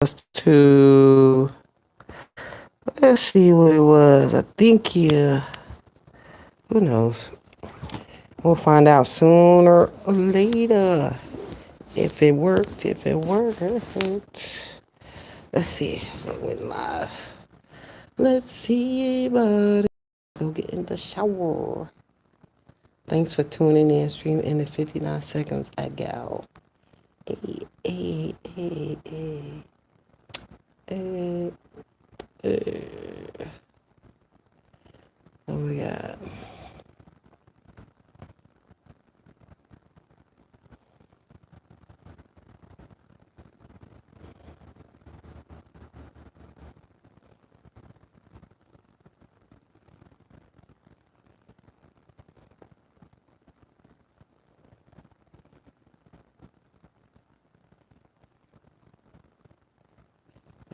To let's see what it was. I think yeah. Who knows? We'll find out sooner or later if it worked. If it worked. Let's see if it went live. Let's see, buddy. Go get in the shower. Thanks for tuning in. Stream in the 59 seconds ago. Hey, hey, hey, hey, hey, hey. What we got?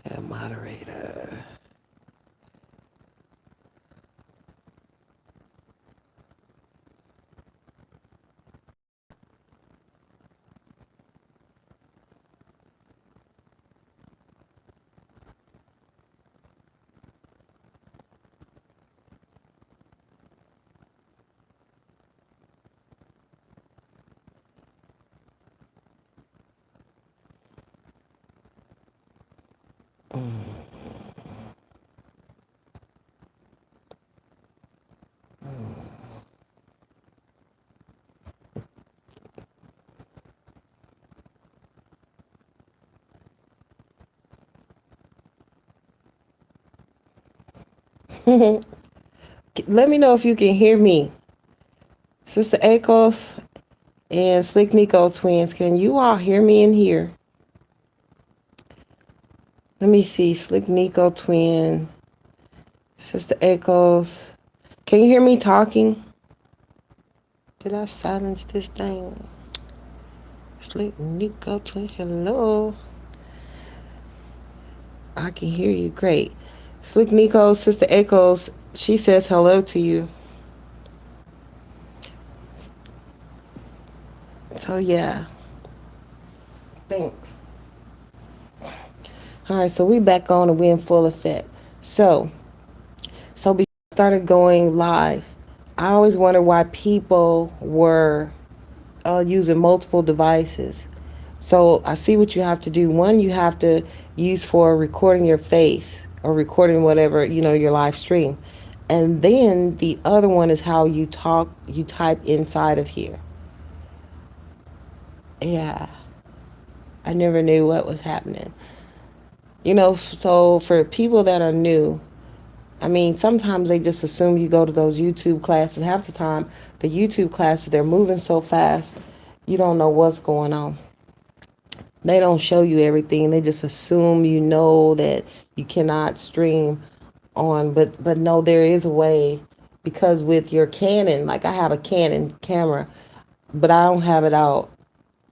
Yeah, moderator. Let me know if you can hear me. Sister Akos and Slick Nico twins, can you all hear me in here? Let me see. Slick Nico twin, Sister Akos. Can you hear me talking? Did I silence this thing? Slick Nico twin, hello. I can hear you. Great. Slick Nico, Sister Akos, she says hello to you. So yeah. Thanks. All right, so we back on and we in full effect. So before I started going live, I always wondered why people were using multiple devices. So I see what you have to do. One, you have to use for recording your face or recording whatever, your live stream. And then the other one is how you talk, you type inside of here. Yeah, I never knew what was happening. So for people that are new, I mean, sometimes they just assume you go to those YouTube classes. Half the time, the YouTube classes, they're moving so fast, you don't know what's going on. They don't show you everything. They just assume you know that you cannot stream on, but no, there is a way because with your Canon, like I have a Canon camera, but I don't have it out.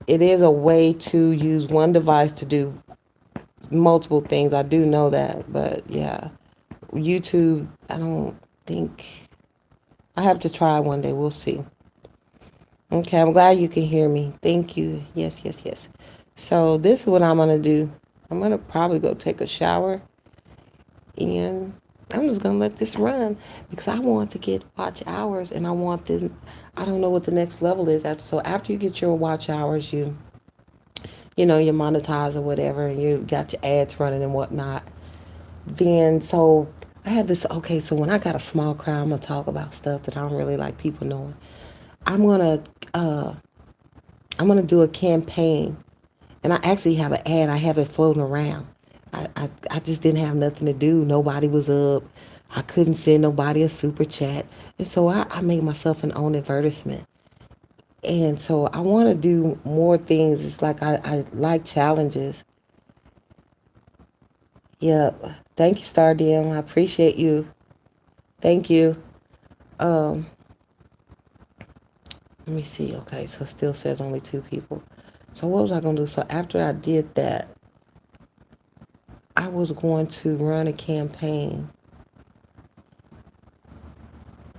It is a way to use one device to do multiple things. I do know that, but yeah, YouTube, I don't think I have to try one day. We'll see. Okay, I'm glad you can hear me. Thank you. Yes, yes, yes. So this is what I'm gonna do. I'm gonna probably go take a shower and I'm just gonna let this run because I want to get watch hours and I want this. I don't know what the next level is after. So after you get your watch hours, you monetize or whatever, and you got your ads running and whatnot. Then so I have this. Okay, so when I got a small crowd, I'm gonna talk about stuff that I don't really like people knowing. I'm gonna uh, I'm gonna do a campaign, and I actually have an ad. I have it floating around. I just didn't have nothing to do. Nobody was up. I couldn't send nobody a super chat, and so I made myself an own advertisement. And so I want to do more things. It's like I like challenges. Yep. Thank you, Star DM. I appreciate you. Thank you. Um, Let me see. Okay, so it still says only two people. So what was I gonna do? So after I did that, I was going to run a campaign.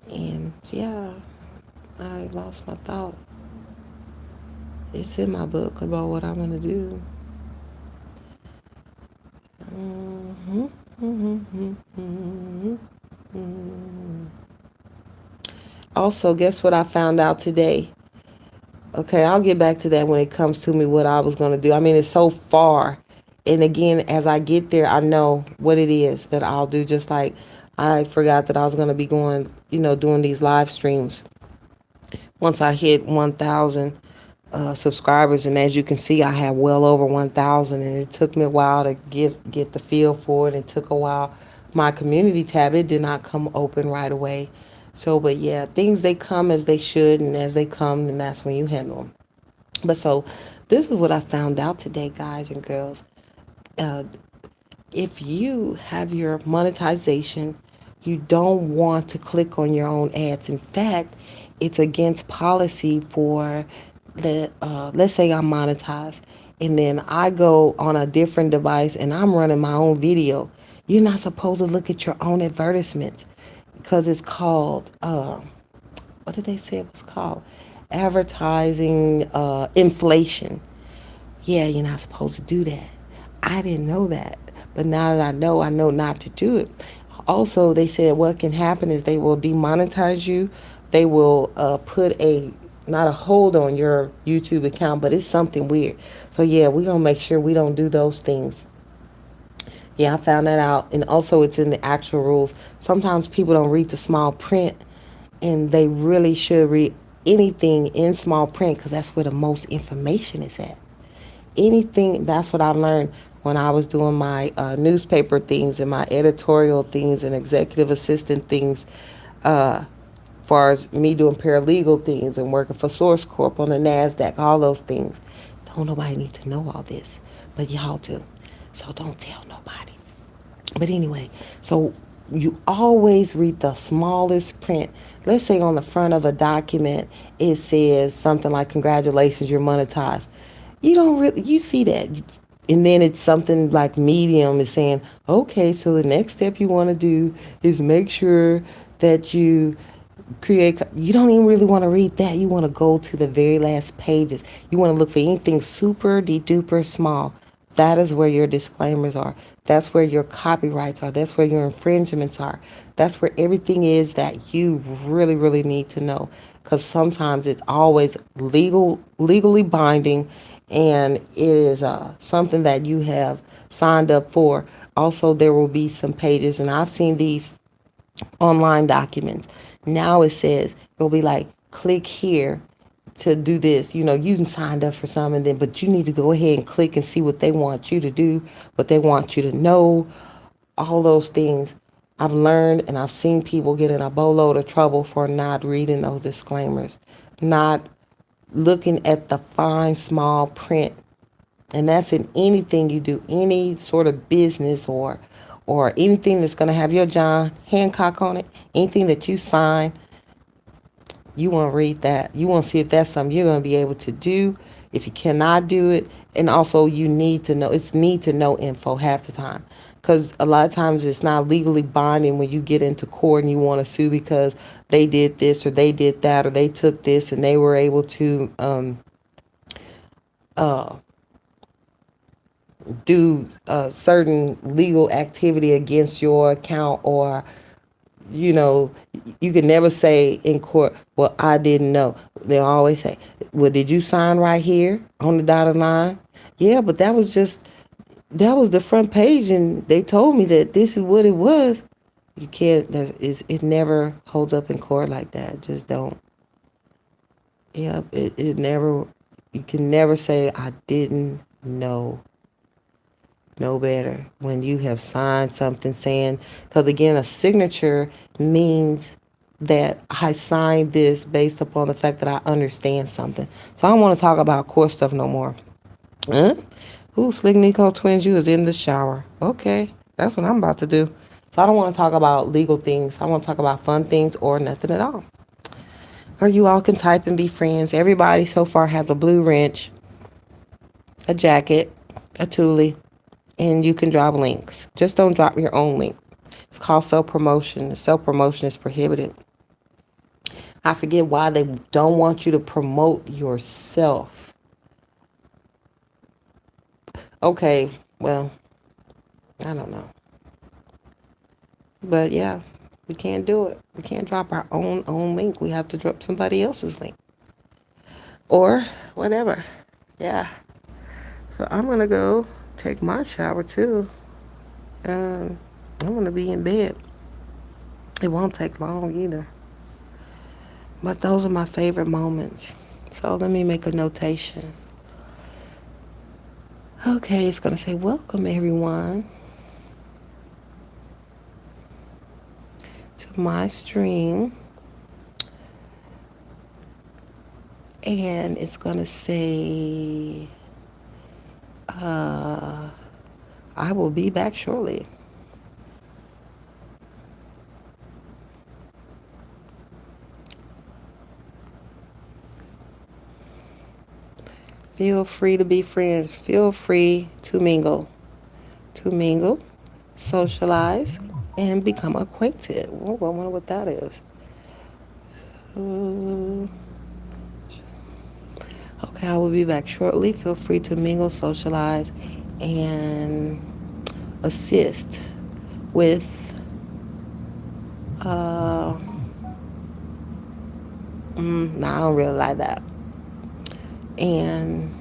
And yeah, I lost my thought. It's in my book about what I'm gonna do. Mm-hmm. Mm-hmm. Mm-hmm. Also, guess what I found out today? Okay, I'll get back to that when it comes to me what I was going to do. I mean, it's so far. And again, as I get there, I know what it is that I'll do. Just like I forgot that I was going to be going, doing these live streams once I hit 1,000 subscribers. And as you can see, I have well over 1,000. And it took me a while to get the feel for it. It took a while. My community tab, it did not come open right away. So, but yeah, things they come as they should, and as they come, then that's when you handle them. But so, this is what I found out today, guys and girls. Uh, if you have your monetization, you don't want to click on your own ads. In fact, it's against policy for let's say I'm monetized and then I go on a different device and I'm running my own video. You're not supposed to look at your own advertisements because it's called, what did they say it was called? Advertising inflation. Yeah, you're not supposed to do that. I didn't know that. But now that I know not to do it. Also, they said what can happen is they will demonetize you. They will put not a hold on your YouTube account, but it's something weird. So, yeah, we're going to make sure we don't do those things. Yeah, I found that out. And also, it's in the actual rules. Sometimes people don't read the small print, and they really should read anything in small print because that's where the most information is at. Anything, that's what I learned when I was doing my newspaper things and my editorial things and executive assistant things, far as me doing paralegal things and working for Source Corp on the NASDAQ, all those things. Don't nobody need to know all this, but y'all do. So don't tell nobody. But anyway, so you always read the smallest print. Let's say on the front of a document, it says something like, congratulations, you're monetized. You don't really, you see that. And then it's something like medium is saying, okay, so the next step you want to do is make sure that you you don't even really want to read that. You want to go to the very last pages. You want to look for anything super de duper small. That is where your disclaimers are. That's where your copyrights are. That's where your infringements are. That's where everything is that you really, really need to know. Because sometimes it's always legally binding, and it is something that you have signed up for. Also, there will be some pages, and I've seen these online documents. Now it says it'll be like, click here to do this. You signed up for some, and then but you need to go ahead and click and see what they want you to do, what they want you to know, all those things. I've learned and I've seen people get in a boatload of trouble for not reading those disclaimers, not looking at the fine small print. And that's in anything you do, any sort of business or anything that's going to have your John Hancock on it, anything that you sign. You want to read that. You want to see if that's something you're going to be able to do. If you cannot do it, and also you need to know, it's need to know info half the time. Because a lot of times it's not legally binding when you get into court and you want to sue because they did this or they did that or they took this and they were able to do a certain legal activity against your account, or you know, you can never say in court, well, I didn't know. They'll always say, well, did you sign right here on the dotted line? Yeah, but that was the front page and they told me that this is what it was. You can't, it never holds up in court like that. Just don't. Yeah, it never, you can never say, I didn't know better when you have signed something saying, because again, a signature means that I signed this based upon the fact that I understand something. So I don't want to talk about court stuff no more. Huh? Ooh, Slick Nico Twins, you was in the shower. Okay, that's what I'm about to do. So I don't want to talk about legal things. I want to talk about fun things or nothing at all. Or you all can type and be friends. Everybody so far has a blue wrench, a jacket, a tule, and you can drop links. Just don't drop your own link. It's called self-promotion. Self-promotion is prohibited. I forget why they don't want you to promote yourself. Okay, well, I don't know. But yeah, we can't do it. We can't drop our own link. We have to drop somebody else's link or whatever. Yeah. So I'm gonna go take my shower too. Um, I'm gonna be in bed. It won't take long either. But those are my favorite moments. So let me make a notation. Okay, it's gonna say welcome everyone to my stream. And it's gonna say I will be back shortly. Feel free to be friends. Feel free to mingle. To mingle, socialize, and become acquainted. Oh, I wonder what that is. Uh, okay, I will be back shortly. Feel free to mingle, socialize, and assist with uh nah, I don't really like that. And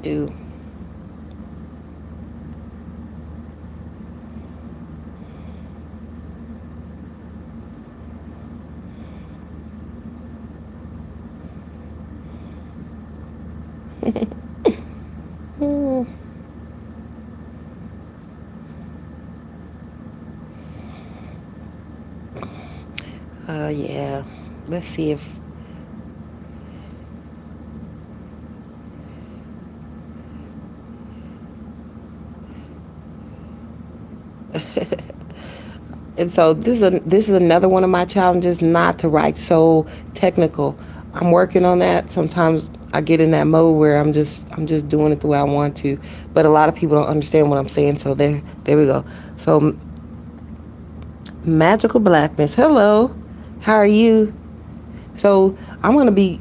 do mm, yeah. Let's see if and so this is another one of my challenges, not to write so technical. I'm working on that. Sometimes I get in that mode where I'm just doing it the way I want to, but a lot of people don't understand what I'm saying. So there we go. So magical blackness. Hello, how are you? So I'm gonna be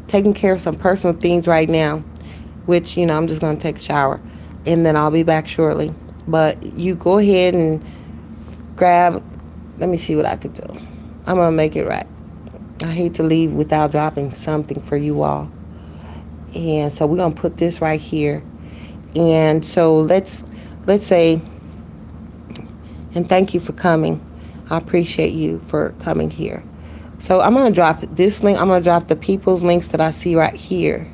taking care of some personal things right now, which I'm just gonna take a shower, and then I'll be back shortly. But you go ahead and grab. Let me see what I could do. I'm gonna make it right. I hate to leave without dropping something for you all. And so we're gonna put this right here. And so let's say, and thank you for coming. I appreciate you for coming here. So I'm gonna drop this link. I'm gonna drop the people's links that I see right here.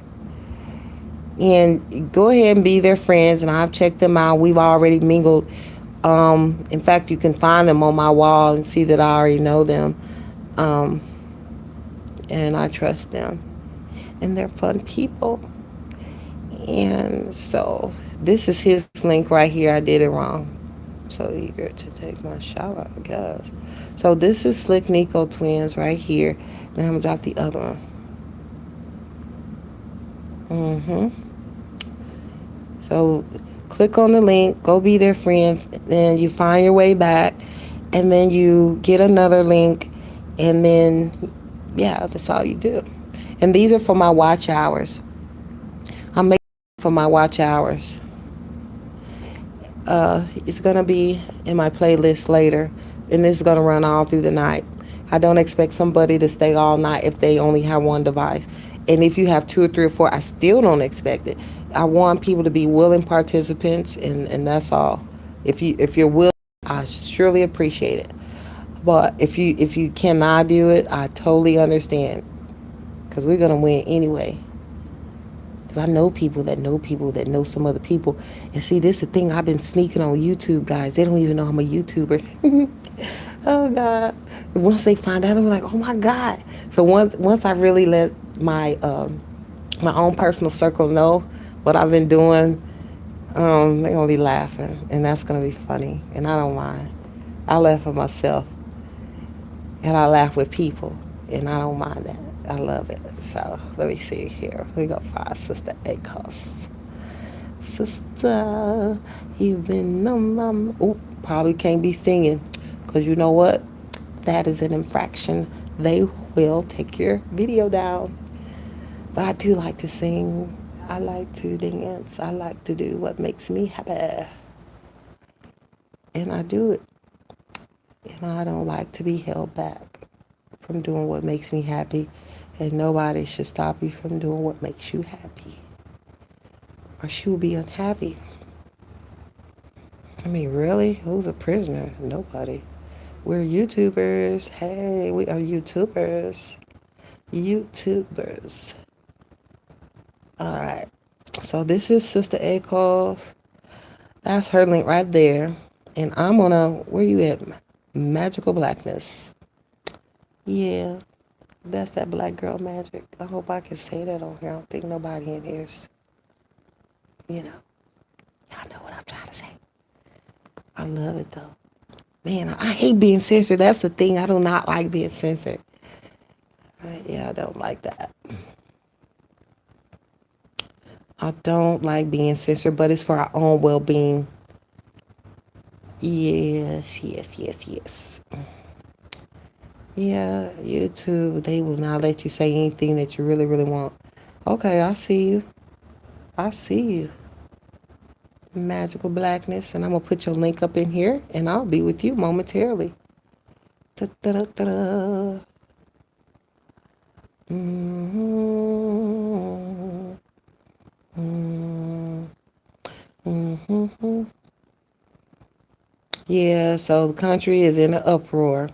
And go ahead and be their friends. And I've checked them out. We've already mingled. In fact, you can find them on my wall and see that I already know them. Um, and I trust them. And they're fun people. And so this is his link right here. I did it wrong. So eager to take my shower, I guess. So this is Slick Nico Twins right here. Now I'm gonna drop the other one. So click on the link, go be their friend, then you find your way back, and then you get another link, and then yeah, that's all you do. And these are for my watch hours. I'm making for my watch hours. It's gonna be in my playlist later, and this is gonna run all through the night. I don't expect somebody to stay all night if they only have one device, and if you have two or three or four, I still don't expect it. I want people to be willing participants, and that's all. If you're willing, I surely appreciate it. But if you cannot do it, I totally understand, because we're gonna win anyway. Because I know people that know people that know some other people. And see, this is the thing. I've been sneaking on YouTube, guys. They don't even know I'm a YouTuber. Oh, God. Once they find out, I'm like, oh, my God. So once I really let my own personal circle know what I've been doing, they're going to be laughing. And that's going to be funny. And I don't mind. I laugh at myself. And I laugh with people. And I don't mind that. I love it. So let me see here. We go find Sister Akos. Sister, you've been on my... Oop, probably can't be singing. Because you know what? That is an infraction. They will take your video down. But I do like to sing. I like to dance. I like to do what makes me happy. And I do it. And I don't like to be held back from doing what makes me happy. And nobody should stop you from doing what makes you happy. Or she will be unhappy. I mean, really? Who's a prisoner? Nobody. We're YouTubers. Hey, we are YouTubers. YouTubers. All right. So this is Sister Echoes. That's her link right there. And I'm gonna, where you at? Magical Blackness. Yeah, that's that black girl magic. I hope I can say that on here. I don't think nobody in here's, you know, y'all know what I'm trying to say. I love it though. Man, I hate being censored. That's the thing. I do not like being censored. But yeah, I don't like that. I don't like being censored, but it's for our own well being. Yes, yes, yes, yes. Yeah, YouTube, they will not let you say anything that you really, really want. Okay, I see you. I see you. Magical Blackness. And I'm going to put your link up in here and I'll be with you momentarily. Da-da-da-da-da. Mm-hmm. Mm-hmm. Mm-hmm. Yeah, so the country is in an uproar.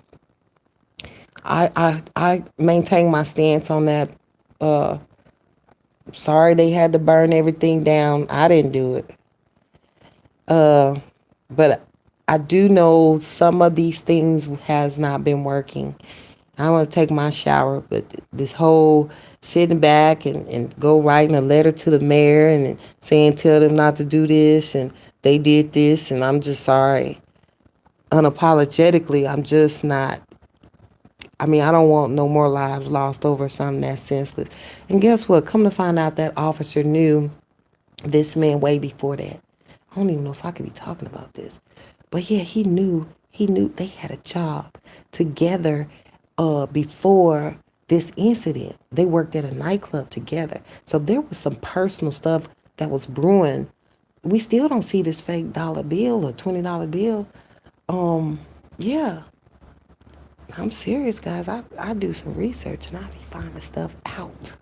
I maintain my stance on that. Uh, Sorry they had to burn everything down. I didn't do it. Uh, but I do know some of these things has not been working. I want to take my shower, but this whole sitting back and go writing a letter to the mayor and saying tell them not to do this and they did this and I'm just sorry. Unapologetically, I'm just not. I mean, I don't want no more lives lost over something that's senseless. And guess what? Come to find out that officer knew this man way before that. I don't even know if I could be talking about this. But yeah, he knew they had a job together before this incident. They worked at a nightclub together. So there was some personal stuff that was brewing. We still don't see this fake dollar bill or $20 bill. Yeah, I'm serious, guys. I do some research and I be finding stuff out.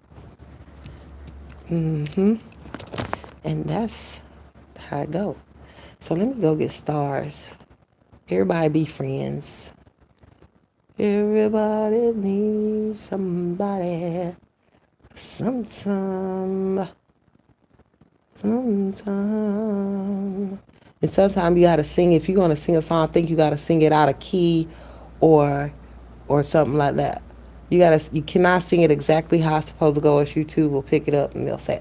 And that's how I go. So let me go get stars. Everybody be friends. Everybody needs somebody. Sometime. Sometime. And sometimes you gotta sing. If you're gonna sing a song, I think you gotta sing it out of key or something like that. You cannot sing it exactly how it's supposed to go, if YouTube will pick it up and they'll say,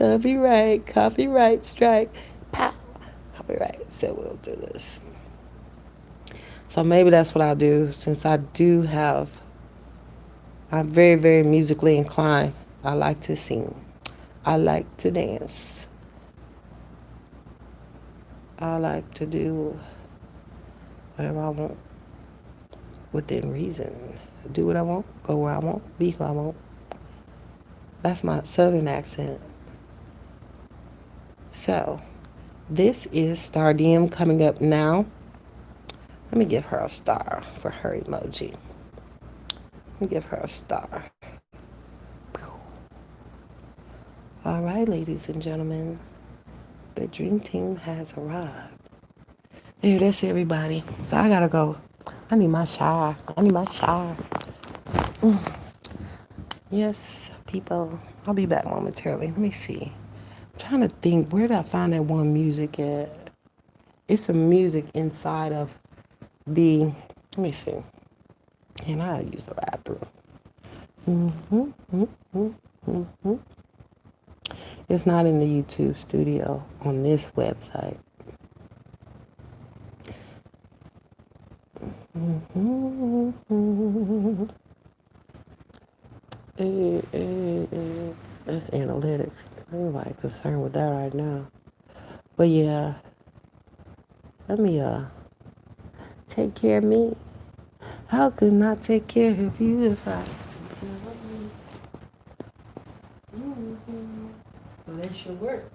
copyright strike, pow, copyright. So we'll do this. So maybe that's what I'll do, since I'm very, very musically inclined. I like to sing. I like to dance. I like to do whatever I want within reason. Do what I want, go where I want, be who I want. That's my southern accent. So, this is Stardiem coming up now. Let me give her a star for her emoji. Let me give her a star. All right, ladies and gentlemen, the dream team has arrived. There, that's everybody. So I gotta go. I need my shower. Yes, people. I'll be back momentarily. Let me see. I'm trying to think. Where did I find that one music at? It's some music inside of the. Let me see. And I use the bathroom. It's not in the YouTube studio on this website. That's analytics. I'm like concerned with that right now. But yeah, let me take care of me. How could not take care of you if I. So that should work.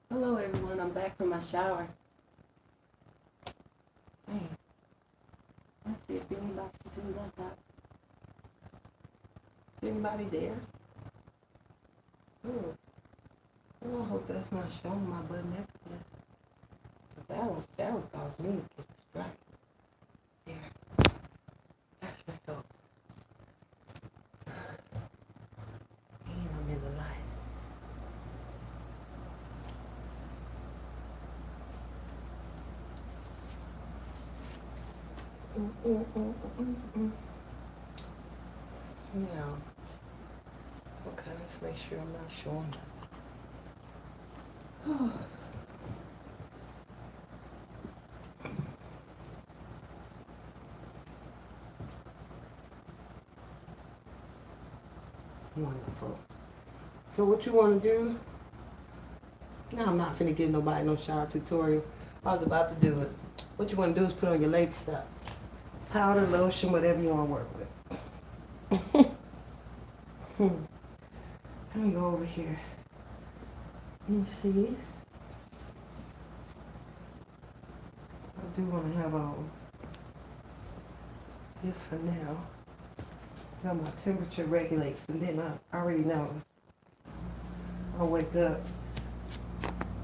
Hello everyone, I'm back from my shower. Hey, let's see if anybody's in that box. Is anybody there? Oh, well, I hope that's not showing my butt necklace. That would cause me to get distracted. Yeah, that's right though. And I'm in the light. Yeah. Okay, let's make sure I'm not showing that. Wonderful. So what you want to do? No, I'm not finna give nobody no shower tutorial. I was about to do it. What you want to do is put on your latest stuff. Powder, lotion, whatever you want to work with. Let me go over here. You see? I do want to have on this for now. So my temperature regulates, and then I already know. I'll wake up,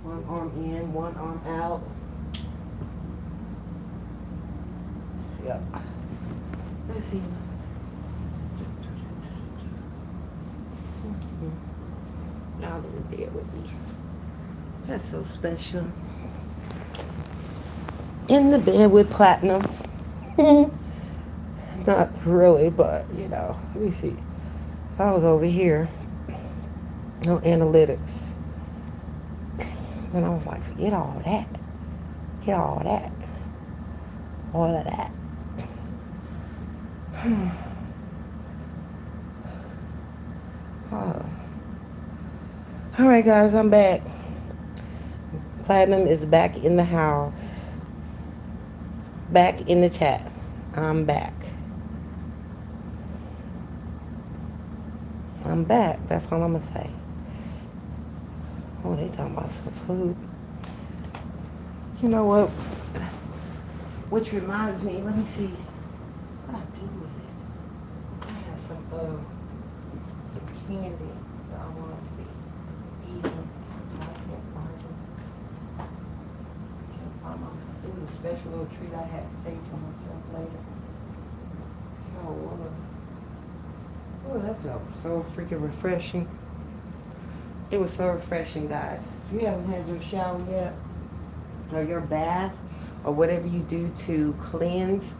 one arm in, one arm out. Yep. Let's see. Now in the bed with me. That's so special. In the bed with platinum. Not really, but you know. Let me see. So I was over here. No analytics. And I was like, forget all that. Get all that. All of that. Oh. All right, guys, I'm back. Platinum is back in the house. Back in the chat. I'm back. I'm back. That's all I'm going to say. Oh, they talking about some food. You know what? Which reminds me, let me see what I do with it. I have some candy that I want to be eating. I can't find it. It was a special little treat I had saved for myself later. Oh, that felt so freaking refreshing. It was so refreshing, guys. If you haven't had your shower yet, or your bath, or whatever you do to cleanse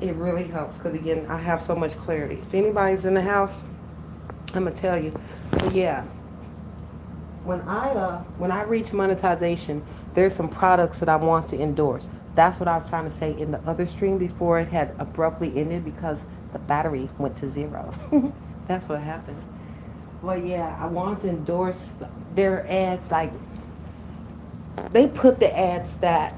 It really helps because again, I have so much clarity. If anybody's in the house, I'm gonna tell you. But yeah, when I reach monetization, there's some products that I want to endorse. That's what I was trying to say in the other stream before it had abruptly ended because the battery went to zero. That's what happened. Well, yeah, I want to endorse their ads. Like they put the ads that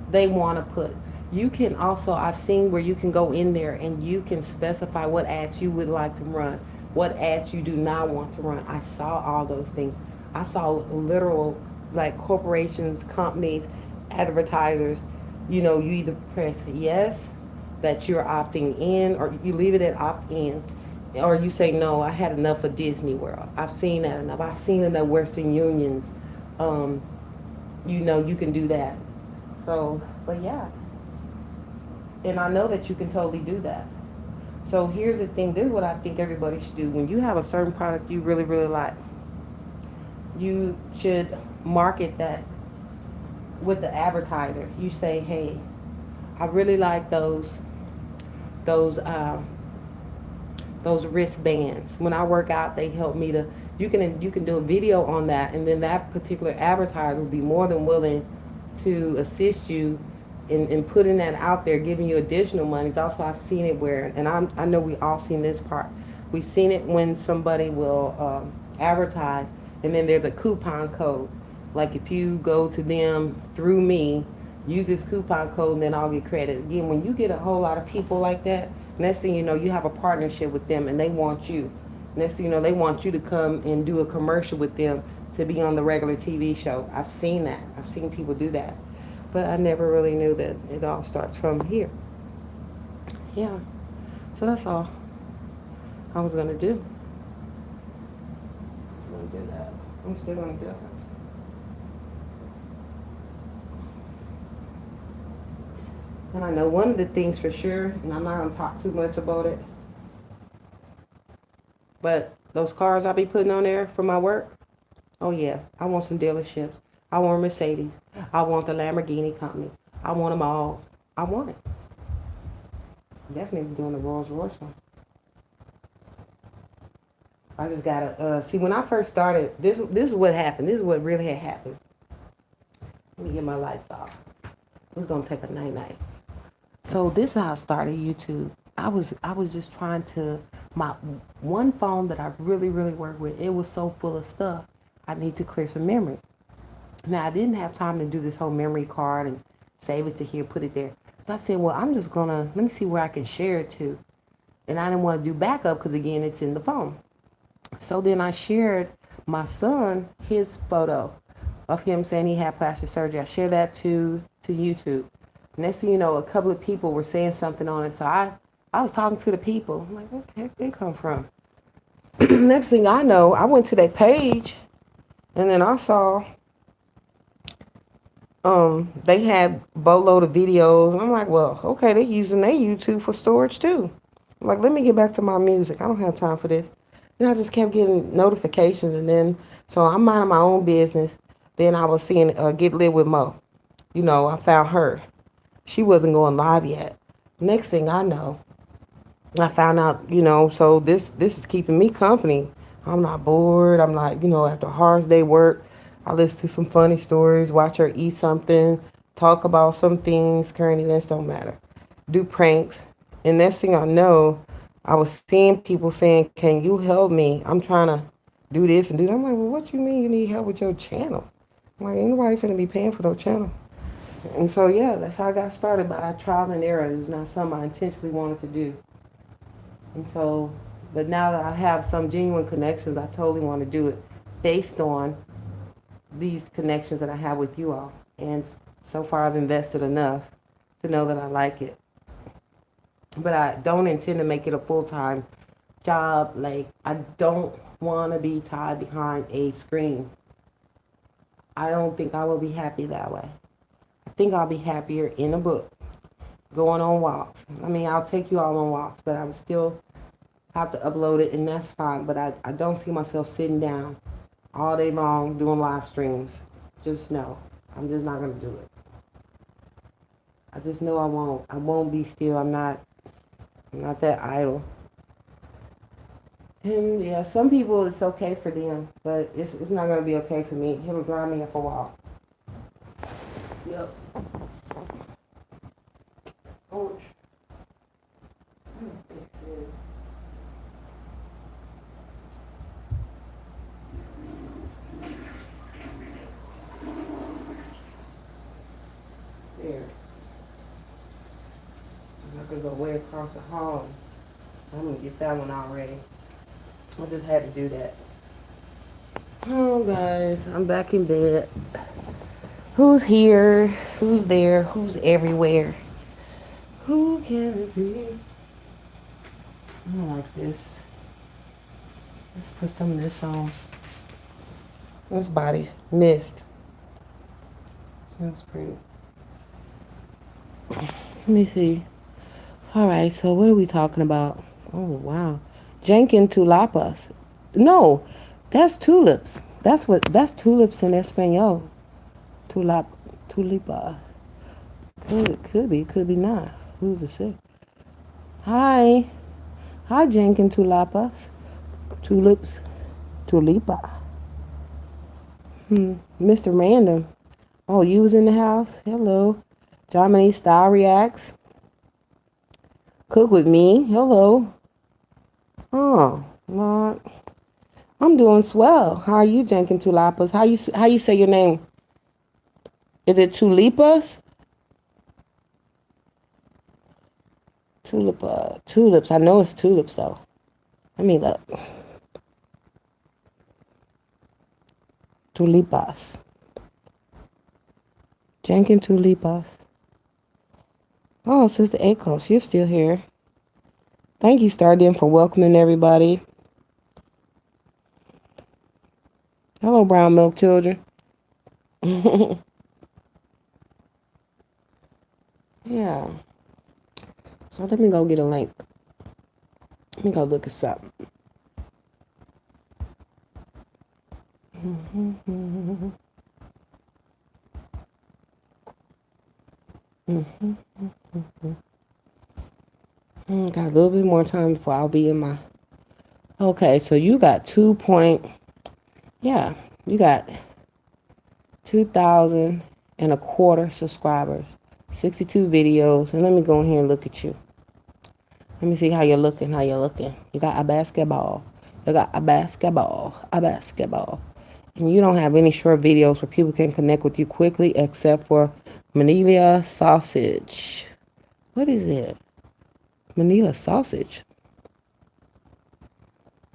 they want to put. You can also, I've seen where you can go in there and you can specify what ads you would like to run, what ads you do not want to run. I saw all those things. I saw literal, like corporations, companies, advertisers, you either press yes, that you're opting in, or you leave it at opt in, or you say no, I had enough of Disney World. I've seen that enough. I've seen enough Western Unions. Um, you can do that. So, but yeah, and I know that you can totally do that. So here's the thing. This is what I think everybody should do. When you have a certain product you really, really like, you should market that with the advertiser. You say, hey, I really like those those wristbands. When I work out, they help me to. You can do a video on that, and then that particular advertiser will be more than willing to assist you in putting that out there, giving you additional monies. Also, I've seen it where, and I know we all seen this part. We've seen it when somebody will advertise, and then there's a coupon code. Like if you go to them through me, use this coupon code, and then I'll get credit. Again, when you get a whole lot of people like that, next thing you know, you have a partnership with them, and they want you. Next thing you know, they want you to come and do a commercial with them to be on the regular TV show. I've seen that. I've seen people do that. But I never really knew that it all starts from here. Yeah. So that's all I was going to do. I'm going to do that. I'm still going to do it. And I know one of the things for sure, and I'm not going to talk too much about it, but those cars I be putting on there for my work, oh yeah, I want some dealerships. I want a Mercedes. I want the Lamborghini company. I want them all. I want it. Definitely doing the Rolls Royce one. I just gotta see. When I first started, this is what happened. This is what really had happened. Let me get my lights off. We're gonna take a night night. So this is how I started YouTube. I was just trying to my one phone that I really really work with. It was so full of stuff. I need to clear some memory. Now I didn't have time to do this whole memory card and save it to here, put it there. So I said, well, I'm just gonna let me see where I can share it to. And I didn't want to do backup because again, it's in the phone. So then I shared my son his photo of him saying he had plastic surgery. I shared that to YouTube. Next thing you know, a couple of people were saying something on it. So I was talking to the people. I'm like, where the heck did they come from? Next thing I know, I went to their page and then I saw they had boatload of videos. And I'm like, well, okay, they're using their YouTube for storage too. I'm like, let me get back to my music. I don't have time for this. Then I just kept getting notifications, and then so I'm minding my own business. Then I was seeing Get Lit with Mo. I found her. She wasn't going live yet. Next thing I know, I found out. So this is keeping me company. I'm not bored. I'm not, after a hard day work, I listen to some funny stories, watch her eat something, talk about some things, current events don't matter, do pranks. And next thing I know, I was seeing people saying, can you help me? I'm trying to do this and do that. I'm like, well, what you mean you need help with your channel? I'm like, ain't nobody finna be paying for no channel. And so, yeah, that's how I got started by trial and error. It was not something I intentionally wanted to do. And so, but now that I have some genuine connections, I totally want to do it based on these connections that I have with you all. And so far I've invested enough to know that I like it. But I don't intend to make it a full-time job. Like, I don't want to be tied behind a screen. I don't think I will be happy that way. I think I'll be happier in a book, going on walks. I mean, I'll take you all on walks, but I would still have to upload it, and that's fine. But I don't see myself sitting down all day long doing live streams. Just no. I'm just not going to do it. I just know I won't. I won't be still. I'm not that idle. And yeah, some people it's okay for them, but it's not gonna be okay for me. It'll drive me up a wall. Yep. Ouch. There. I'm not gonna go way across the hall. I'm gonna get that one already. I just had to do that. Oh, guys, I'm back in bed. Who's here? Who's there? Who's everywhere? Who can it be? I don't like this. Let's put some of this on. This body mist. Smells pretty. Let me see. All right, so what are we talking about? Oh, wow. Jenkin tulipas. No, that's tulips. That's tulips in Espanol. Tulip, tulipa. Could be not. Who's to say? Hi. Hi, Jenkin tulipas. Tulips. Tulipa. Mr. Random. Oh, you was in the house? Hello. Germany Style Reacts. Cook with me. Hello. Oh, Lord. I'm doing swell. How are you, Jenkins Tulipas? How you say your name? Is it Tulipas? Tulipa. Tulips. I know it's tulips though. Let me look. Tulipas. Jenkins Tulipas. Oh, Sister Akos, you're still here. Thank you, Stardin, for welcoming everybody. Hello, brown milk children. Yeah. So let me go get a link. Let me go look us up. Got a little bit more time before I'll be in my... Okay, so you got Yeah, you got 2,000 and a quarter subscribers, 62 videos, and let me go in here and look at you. Let me see how you're looking, You got a basketball. And you don't have any short videos where people can connect with you quickly except for Manila sausage. What is it? Manila sausage.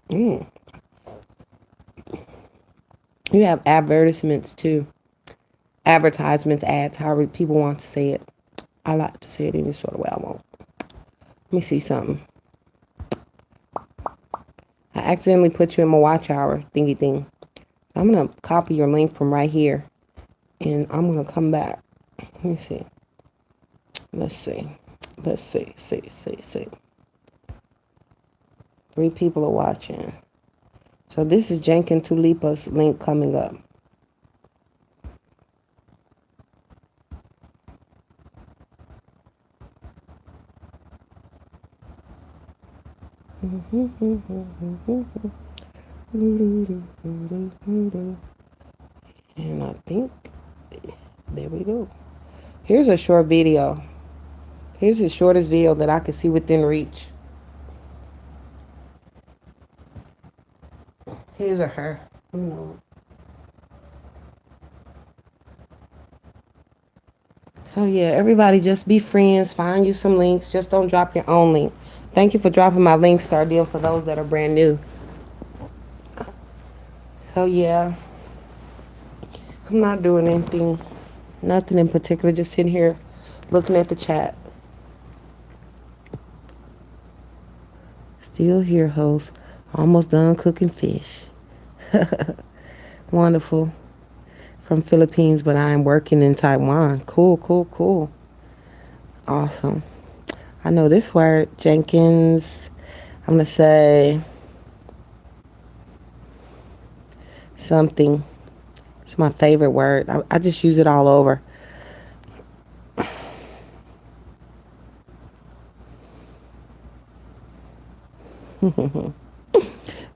You have advertisements too. Advertisements, ads, however people want to say it. I like to say it any sort of way I want. Let me see something. I accidentally put you in my watch hour thingy thing. I'm going to copy your link from right here. And I'm going to come back. Let me see. Let's see. See. 3 people are watching. So this is Jenkins Tulipa's link coming up. And I think, there we go. Here's a short video. Here's the shortest video that I could see within reach. His or her. So yeah, everybody just be friends. Find you some links. Just don't drop your own link. Thank you for dropping my link, Star Deal, for those that are brand new. So yeah, I'm not doing anything. Nothing in particular. Just sitting here looking at the chat. Still here, host. Almost done cooking fish. Wonderful. From Philippines, but I am working in Taiwan. Cool. Awesome. I know this word, Jenkins. I'm going to say something. It's my favorite word. I just use it all over.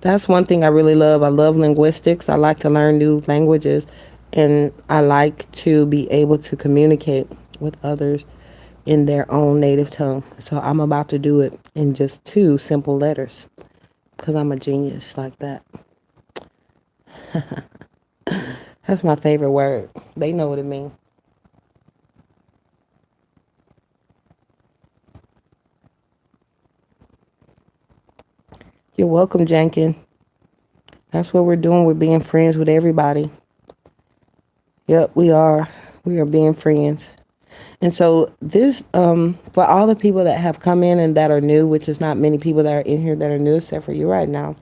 That's one thing I really love. I love linguistics. I like to learn new languages, and I like to be able to communicate with others in their own native tongue. So I'm about to do it in just two simple letters because I'm a genius like that. That's my favorite word. They know what it means. You're welcome, Jankin. That's what we're doing. We're being friends with everybody. Yep, we are. We are being friends. And so this, for all the people that have come in and that are new, which is not many people that are in here that are new, except for you right now,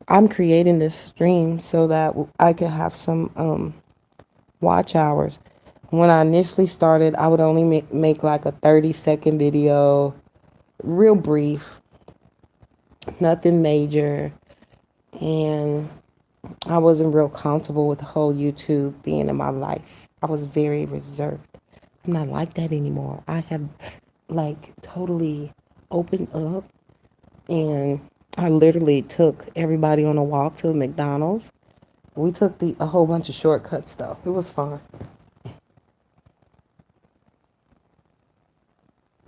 I'm creating this stream so that I could have some watch hours. When I initially started, I would only make like a 30-second video, real brief, nothing major. And I wasn't real comfortable with the whole YouTube being in my life. I was very reserved. I'm not like that anymore. I have like totally opened up, and I literally took everybody on a walk to McDonald's. We took a whole bunch of shortcuts though. It was fun.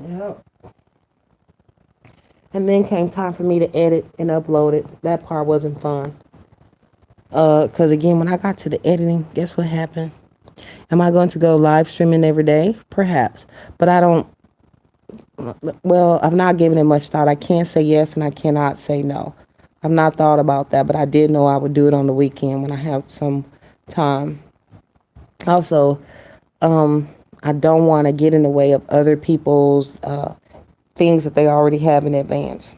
Yep. And then came time for me to edit and upload it. That part wasn't fun. Cause again, when I got to the editing, guess what happened? Am I going to go live streaming every day? Perhaps. But I don't, well, I've not given it much thought. I can't say yes and I cannot say no. I've not thought about that, but I did know I would do it on the weekend when I have some time. Also, I don't want to get in the way of other people's things that they already have in advance.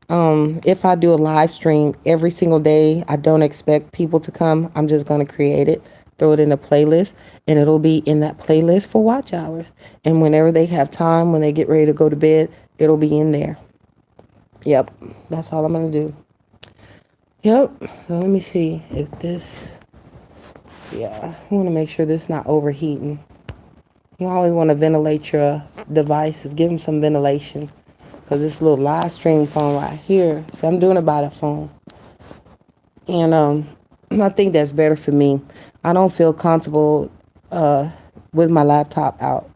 If I do a live stream every single day, I don't expect people to come. I'm just going to create it, throw it in a playlist, and it'll be in that playlist for watch hours. And whenever they have time, when they get ready to go to bed, it'll be in there. Yep, that's all I'm going to do. Yep, so let me see if this, yeah, I want to make sure this is not overheating. You always want to ventilate your devices, give them some ventilation. Because this little live stream phone right here, so I'm doing it by the phone. And I think that's better for me. I don't feel comfortable with my laptop out.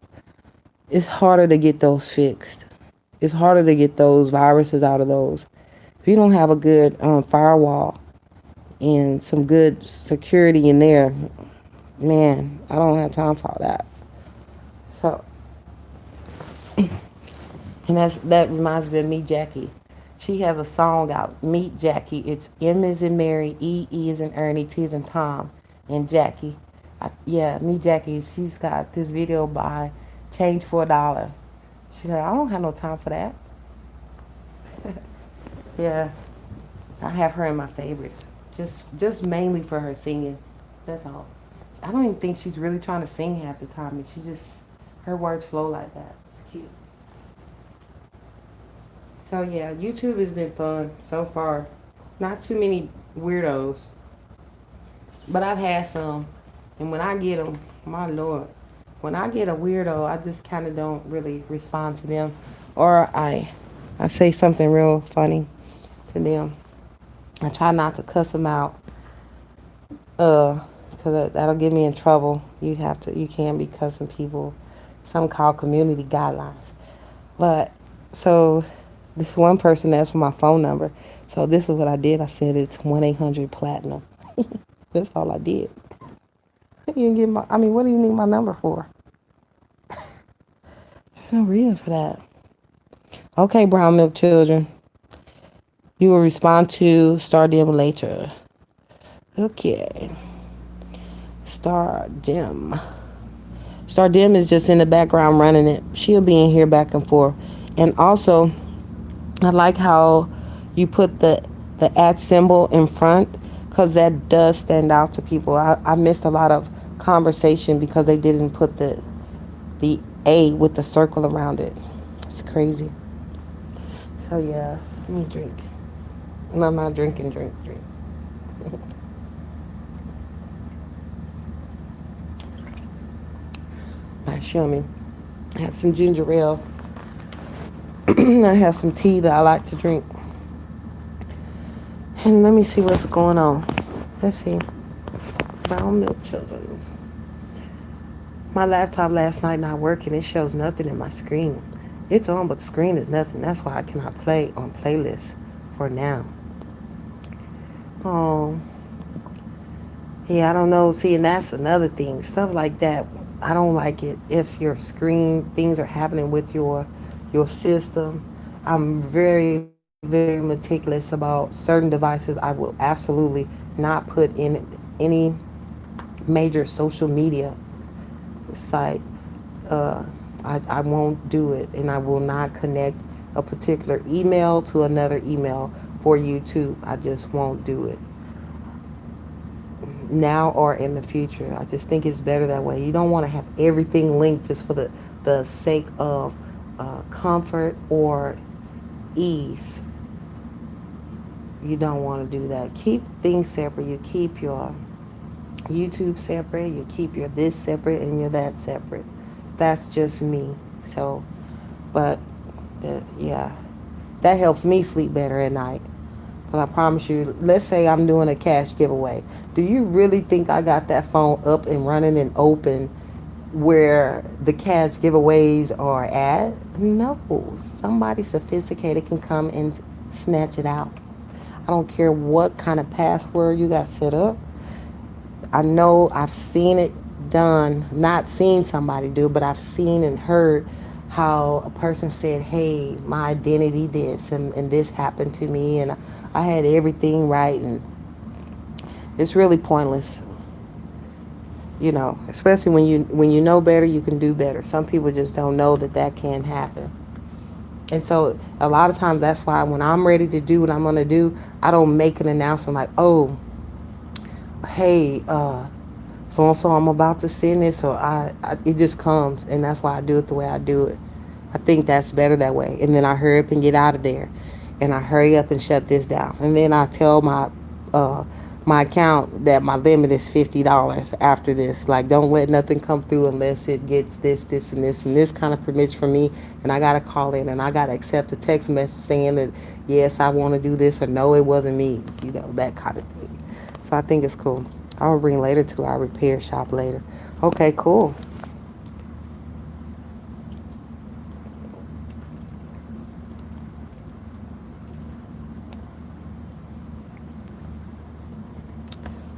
It's harder to get those fixed. It's harder to get those viruses out of those. If you don't have a good firewall and some good security in there, man, I don't have time for all that. So, and that reminds me of Meet Jackie. She has a song out, Meet Jackie. It's M is in Mary, E is in Ernie, T is in Tom, and Jackie. Yeah, Meet Jackie. She's got this video by Change for $1. She said, I don't have no time for that. Yeah, I have her in my favorites. Just mainly for her singing. That's all. I don't even think she's really trying to sing half the time. And her words flow like that. It's cute. So yeah, YouTube has been fun so far. Not too many weirdos, but I've had some. And when I get them, my lord, when I get a weirdo, I just kind of don't really respond to them, or I say something real funny to them. I try not to cuss them out, because that'll get me in trouble. You can't be cussing people. Some call community guidelines. But so this one person asked for my phone number. So this is what I did. I said it's 1-800-PLATINUM. That's all I did. You didn't get what do you need my number for? There's no reason for that. Okay, brown milk children. You will respond to Star Dim later. Okay. Star Dim. Star Dim is just in the background running it. She'll be in here back and forth. And also, I like how you put the @ symbol in front, because that does stand out to people. I missed a lot of conversation because they didn't put the A with the circle around it. It's crazy. So yeah, let me drink. And I'm not drinking, drink. Nice, yummy. I have some ginger ale. I have some tea that I like to drink. And let me see what's going on. Let's see. Brown milk children. My laptop last night not working. It shows nothing in my screen. It's on, but the screen is nothing. That's why I cannot play on playlists for now. Oh, yeah, I don't know. See, and that's another thing. Stuff like that, I don't like it. If your screen things are happening with your system, I'm very, very meticulous about certain devices. I will absolutely not put in any major social media site. Uh, I won't do it, and I will not connect a particular email to another email for YouTube. I just won't do it now or in the future. I just think it's better that way. You don't want to have everything linked just for the sake of comfort or ease. You don't want to do that. Keep things separate. You keep your YouTube separate. You keep your this separate and your that separate. That's just me. So, but yeah, that helps me sleep better at night. But I promise you, let's say I'm doing a cash giveaway. Do you really think I got that phone up and running and open where the cash giveaways are at? No. Somebody sophisticated can come and snatch it out. I don't care what kind of password you got set up. I know I've seen it done, not seen somebody do, but I've seen and heard how a person said, hey, my identity this and this happened to me and I had everything right, and it's really pointless, especially when you know better, you can do better. Some people just don't know that that can happen. And so a lot of times that's why when I'm ready to do what I'm going to do, I don't make an announcement like, oh, hey, so and so I'm about to send this, or it just comes, and that's why I do it the way I do it. I think that's better that way. And then I hurry up and get out of there, and I hurry up and shut this down, and then I tell uh my account that my limit is $50 after this. Like, don't let nothing come through unless it gets and this kind of permission from me, and I gotta call in and I gotta accept a text message saying that yes, I want to do this, or no, it wasn't me. That kind of thing. So I think it's cool. I'll bring later to our repair shop later. Okay, cool.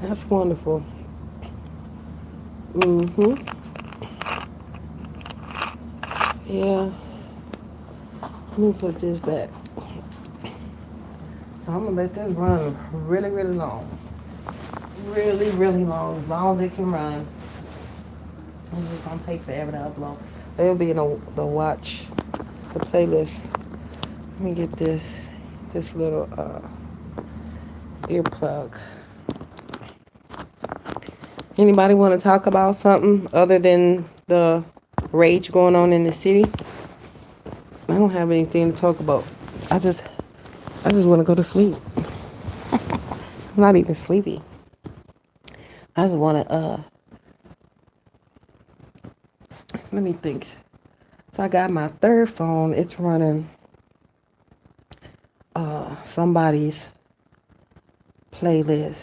That's wonderful. Mm-hmm. Yeah. Let me put this back. So I'm gonna let this run really, really long. Really, really long as it can run. This is gonna take forever to upload. It'll be in the watch, the playlist. Let me get this little earplug. Anybody want to talk about something other than the rage going on in the city? I don't have anything to talk about. I just want to go to sleep. I'm not even sleepy. I just want to let me think. So I got my third phone. It's running somebody's playlist.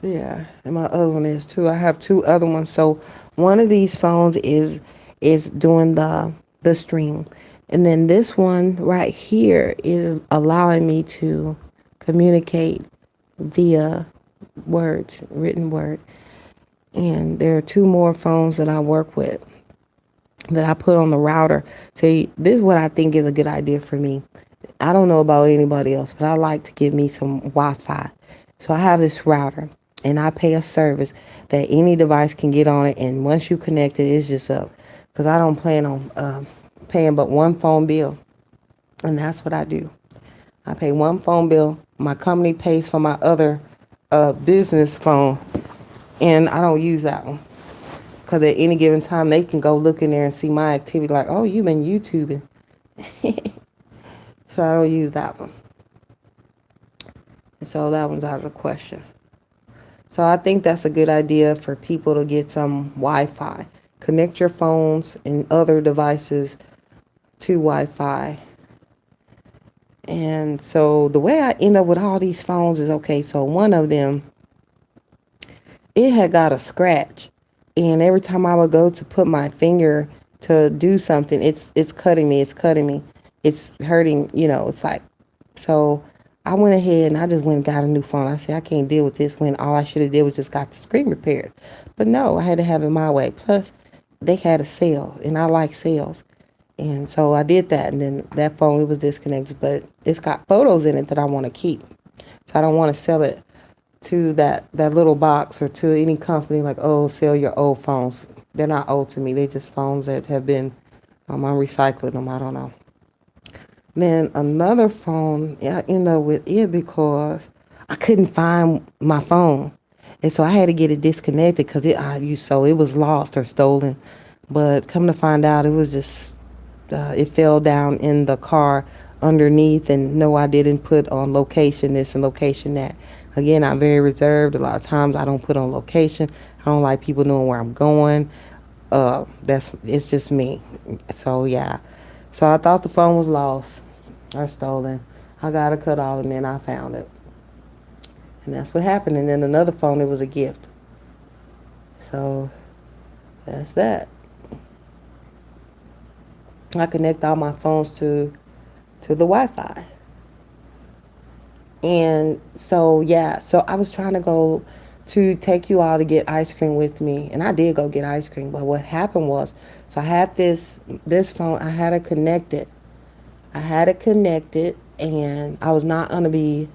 Yeah, and my other one is too. I have two other ones. So one of these phones is doing the stream, and then this one right here is allowing me to communicate via words, written word. And there are two more phones that I work with that I put on the router. See, this is what I think is a good idea for me. I don't know about anybody else, but I like to give me some Wi-Fi. So I have this router, and I pay a service that any device can get on it. And once you connect it, it's just up. Because I don't plan on paying but one phone bill. And that's what I do. I pay one phone bill. My company pays for my other business phone. And I don't use that one. Because at any given time, they can go look in there and see my activity like, oh, you've been YouTubing. So I don't use that one. And so that one's out of the question. So I think that's a good idea for people to get some Wi-Fi. connect your phones and other devices to Wi-Fi. And so the way I end up with all these phones is, okay, so one of them, it had got a scratch. And every time I would go to put my finger to do something, it's cutting me, it's cutting me. It's hurting, it's like, so I went ahead and I just went and got a new phone. I said, I can't deal with this when all I should have did was just got the screen repaired. But no, I had to have it my way. Plus, they had a sale, and I like sales. And so I did that, and then that phone, it was disconnected, but it's got photos in it that I want to keep. So I don't want to sell it to that little box or to any company like, oh, sell your old phones. They're not old to me. They're just phones that have been, I'm recycling them. I don't know. Then another phone, I ended up with it because I couldn't find my phone. And so I had to get it disconnected because it was lost or stolen. But come to find out, it was just, it fell down in the car underneath. And no, I didn't put on location this and location that. Again, I'm very reserved. A lot of times I don't put on location. I don't like people knowing where I'm going. It's just me. So yeah. So I thought the phone was lost or stolen. I got it cut off and then I found it. And that's what happened. And then another phone, it was a gift. So that's that. I connect all my phones to the Wi-Fi. And so, yeah, so I was trying to go to take you all to get ice cream with me. And I did go get ice cream. But what happened was, so I had this phone, I had it connected. And I was not going to be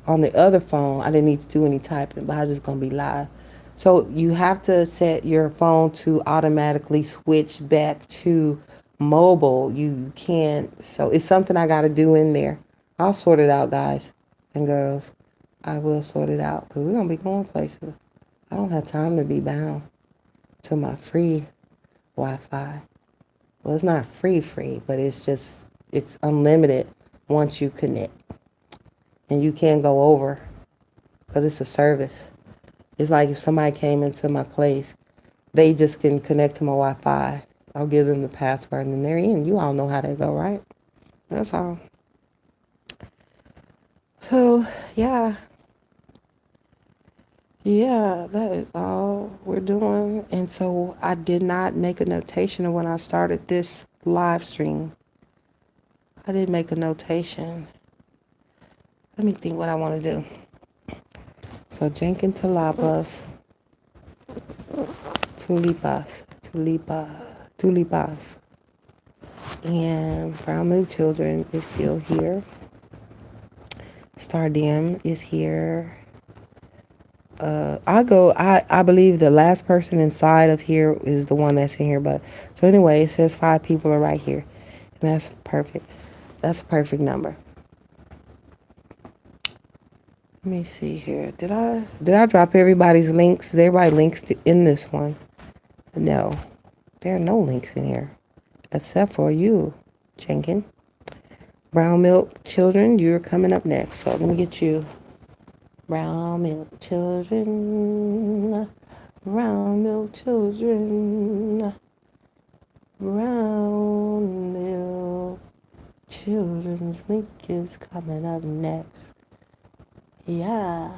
on the other phone. I didn't need to do any typing, but I was just going to be live. So you have to set your phone to automatically switch back to mobile. You can't. So it's something I got to do in there. I'll sort it out, guys and girls. I will sort it out because we're going to be going places. I don't have time to be bound to my free Wi-Fi. Well, it's not free, but it's unlimited once you connect. And you can't go over because it's a service. It's like if somebody came into my place, they just can connect to my Wi-Fi. I'll give them the password and then they're in. You all know how they go, right? That's all. So, yeah. Yeah, that is all we're doing. And so I did not make a notation of when I started this live stream. I didn't make a notation. Let me think what I want to do. So Jenkins Talapas, Tulipas. And Brown Milk Children is still here. Stardim is here. I believe the last person inside of here is the one that's in here. But so anyway, it says 5 people are right here. And that's perfect. That's a perfect number. Let me see here. Did I drop everybody's links? Is everybody links in this one? No. There are no links in here. Except for you, Jenkins. Brown Milk Children, you're coming up next. So let me get you. Brown Milk Children. Brown Milk Children. Brown Milk Children's link is coming up next. Yeah.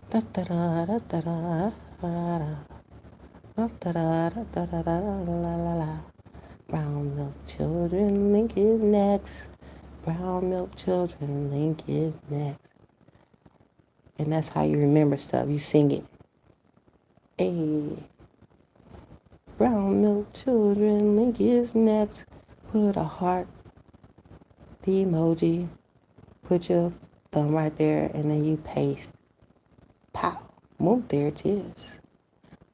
Da da da da da da da da da da da da la la. Brown Milk Children link is next. Brown Milk Children link is next. And that's how you remember stuff. You sing it. Hey. Brown Milk Children link is next. Put a heart, the emoji, put your thumb right there, and then you paste. Pow. Boom, there it is.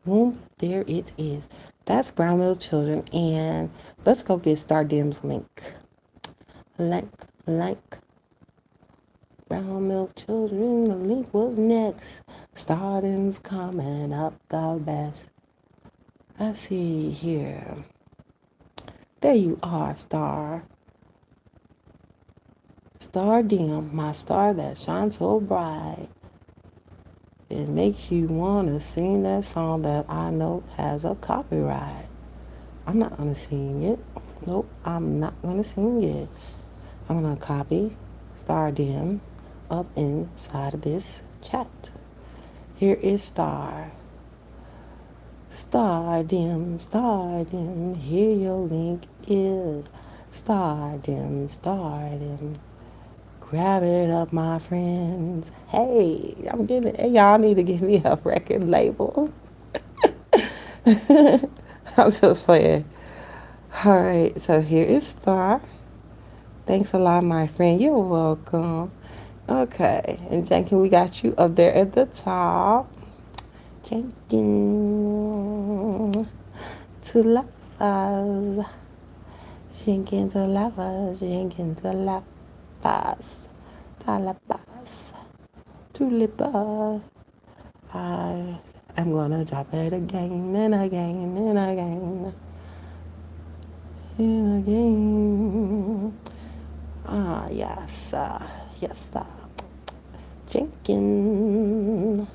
Boom, there it is. That's Brown Milk Children, and let's go get Stardim's link. Link. Brown Milk Children, the link was next. Stardim's coming up, God best. Let's see here. There you are, Stardim, my star that shines so bright. It makes you want to sing that song that I know has a copyright. I'm not going to sing it. Nope, I'm not going to sing it. I'm going to copy Stardom up inside of this chat. Here is Stardom, here your link is. Stardom. Grab it up, my friends. Hey, hey, y'all need to give me a record label. I'm just playing. All right, so here is Star. Thanks a lot, my friend. You're welcome. Okay, and Jenkins, we got you up there at the top. Jenkins to lovers. Jenkins to lovers. Jenkins to lovers. Talabas. Tulipa. I am gonna drop it again and again and again and again. Ah, yes, yes, Jenkins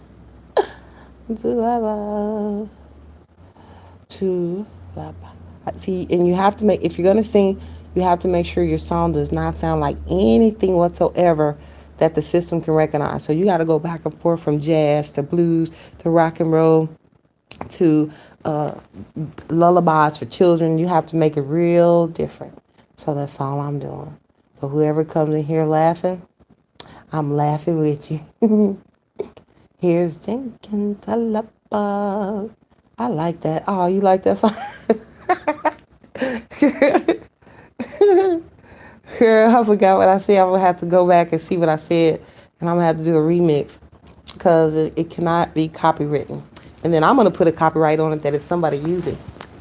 to lava, to lava. See, and you have to make, if you're gonna sing, you have to make sure your song does not sound like anything whatsoever that the system can recognize. So you got to go back and forth from jazz to blues to rock and roll to lullabies for children. You have to make it real different. So that's all I'm doing. So whoever comes in here laughing, I'm laughing with you. Here's Jenkins Talapa. I like that. Oh, you like that song? Girl, I forgot what I said. I'm going to have to go back and see what I said. And I'm going to have to do a remix because it cannot be copywritten. And then I'm going to put a copyright on it that if somebody uses it,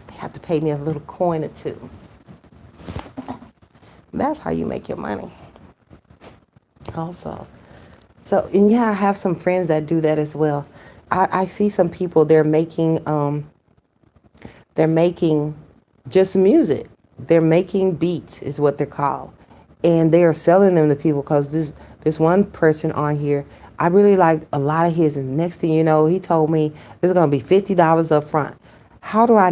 they have to pay me a little coin or two. That's how you make your money. Also. So, and yeah, I have some friends that do that as well. I see some people, they're making just music. They're making beats is what they're called. And they are selling them to people because this one person on here, I really like a lot of his. And next thing you know, he told me this is going to be $50 up front. How do I